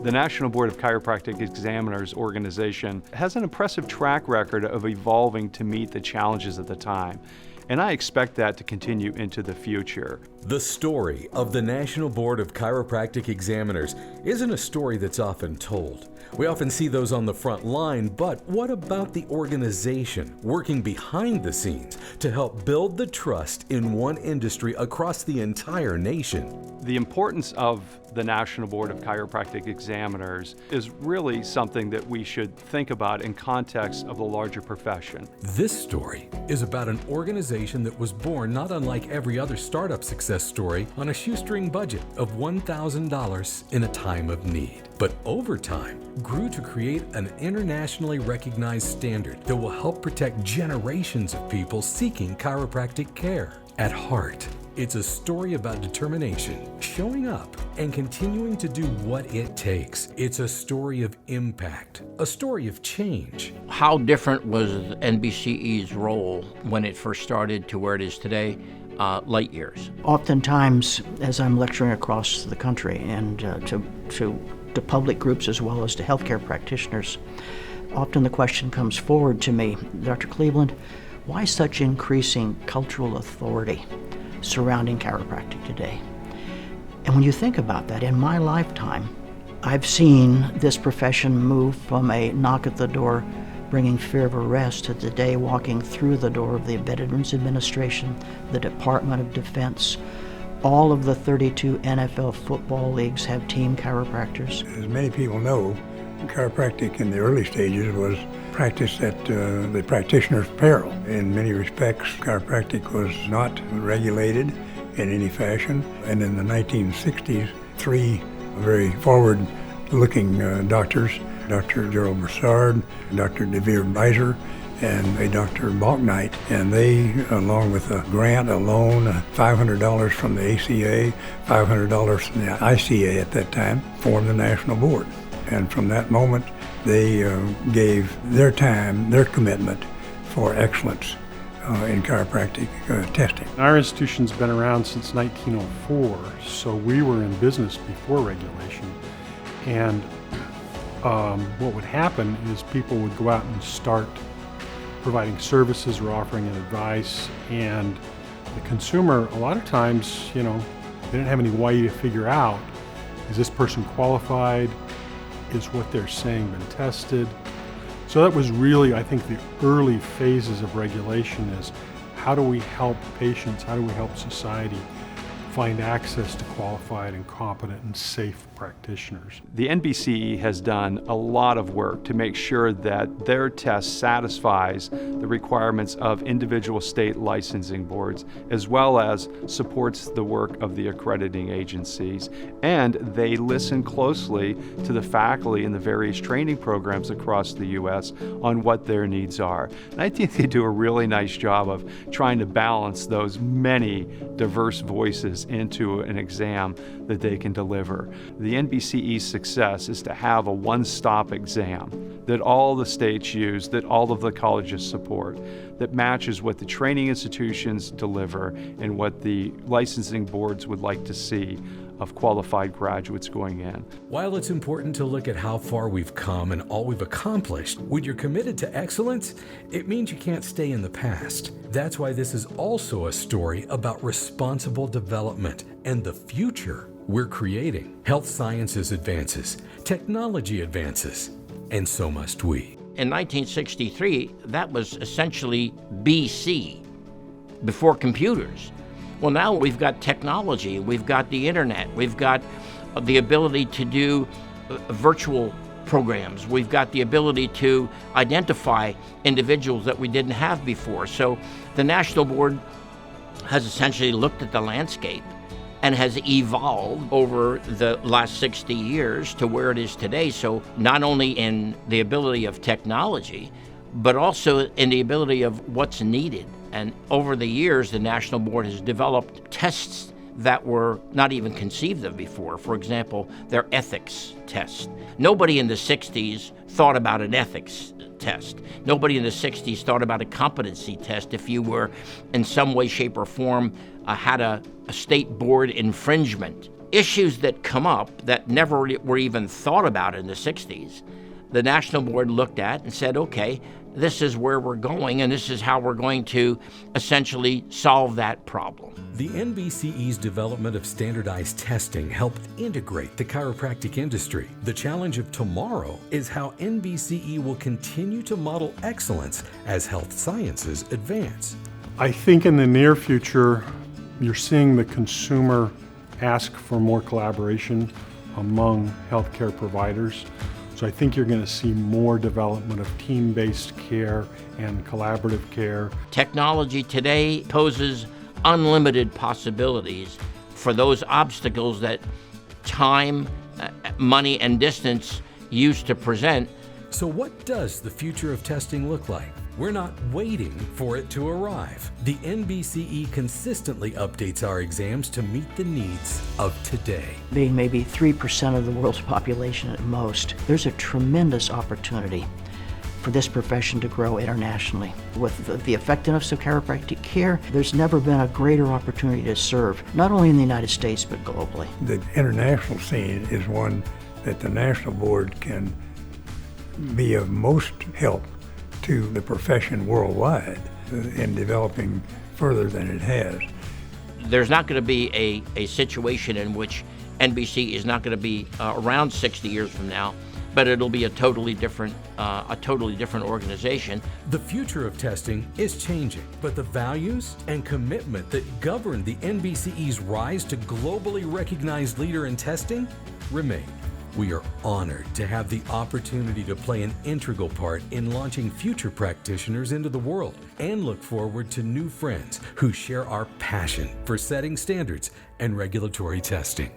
The National Board of Chiropractic Examiners organization has an impressive track record of evolving to meet the challenges of the time, and I expect that to continue into the future. The story of the National Board of Chiropractic Examiners isn't a story that's often told. We often see those on the front line, but what about the organization working behind the scenes to help build the trust in one industry across the entire nation? The importance of the National Board of Chiropractic Examiners is really something that we should think about in context of the larger profession. This story is about an organization that was born not unlike every other startup success story on a shoestring budget of $1,000 in a time of need. But over time, grew to create an internationally recognized standard that will help protect generations of people seeking chiropractic care. At heart, it's a story about determination, showing up, and continuing to do what it takes. It's a story of impact, a story of change. How different was NBCE's role when it first started to where it is today? Light years. Oftentimes, as I'm lecturing across the country and to public groups as well as to healthcare practitioners, often the question comes forward to me, Dr. Cleveland, why such increasing cultural authority surrounding chiropractic today? And when you think about that, in my lifetime, I've seen this profession move from a knock at the door bringing fear of arrest to today walking through the door of the Veterans Administration, the Department of Defense. All of the 32 NFL football leagues have team chiropractors. As many people know, chiropractic in the early stages was practiced at the practitioner's peril. In many respects, chiropractic was not regulated in any fashion. And in the 1960s, three very forward-looking doctors, Dr. Gerald Broussard, Dr. DeVere Beiser, and a Dr. Balknight, and they, along with a grant, a loan, $500 from the ACA, $500 from the ICA at that time, formed the National Board. And from that moment, they gave their time, their commitment for excellence in chiropractic testing. Our institution's been around since 1904, so we were in business before regulation. And what would happen is people would go out and start providing services or offering advice, and the consumer, a lot of times, they didn't have any way to figure out, is this person qualified? Is what they're saying been tested? So that was really, I think, the early phases of regulation is how do we help patients, how do we help society find access to qualified and competent and safe practitioners. The NBCE has done a lot of work to make sure that their test satisfies the requirements of individual state licensing boards, as well as supports the work of the accrediting agencies. And they listen closely to the faculty in the various training programs across the U.S. on what their needs are. And I think they do a really nice job of trying to balance those many diverse voices into an exam that they can deliver. The NBCE's success is to have a one-stop exam that all the states use, that all of the colleges support, that matches what the training institutions deliver and what the licensing boards would like to see of qualified graduates going in. While it's important to look at how far we've come and all we've accomplished, when you're committed to excellence, it means you can't stay in the past. That's why this is also a story about responsible development and the future we're creating. Health sciences advances, technology advances, and so must we. In 1963, that was essentially BC, before computers. Well, now we've got technology, we've got the internet, we've got the ability to do virtual programs, we've got the ability to identify individuals that we didn't have before. So the National Board has essentially looked at the landscape and has evolved over the last 60 years to where it is today. So not only in the ability of technology, but also in the ability of what's needed. And over the years, the National Board has developed tests that were not even conceived of before. For example, their ethics test. Nobody in the 60s thought about an ethics test. Nobody in the 60s thought about a competency test if you were in some way, shape, or form had a state board infringement issues that come up that never were even thought about in the 60s, the National Board looked at and said, okay, this is where we're going, and this is how we're going to essentially solve that problem. The NBCE's development of standardized testing helped integrate the chiropractic industry. The challenge of tomorrow is how NBCE will continue to model excellence as health sciences advance. I think in the near future, you're seeing the consumer ask for more collaboration among healthcare providers. So I think you're going to see more development of team-based care and collaborative care. Technology today poses unlimited possibilities for those obstacles that time, money, and distance used to present. So what does the future of testing look like? We're not waiting for it to arrive. The NBCE consistently updates our exams to meet the needs of today. Being maybe 3% of the world's population at most, there's a tremendous opportunity for this profession to grow internationally. With the effectiveness of chiropractic care, there's never been a greater opportunity to serve, not only in the United States, but globally. The international scene is one that the National Board can be of most help to the profession worldwide in developing further than it has. There's not going to be a situation in which NBC is not going to be around 60 years from now, but it'll be a totally different organization. The future of testing is changing, but the values and commitment that govern the NBCE's rise to globally recognized leader in testing remain. We are honored to have the opportunity to play an integral part in launching future practitioners into the world and look forward to new friends who share our passion for setting standards and regulatory testing.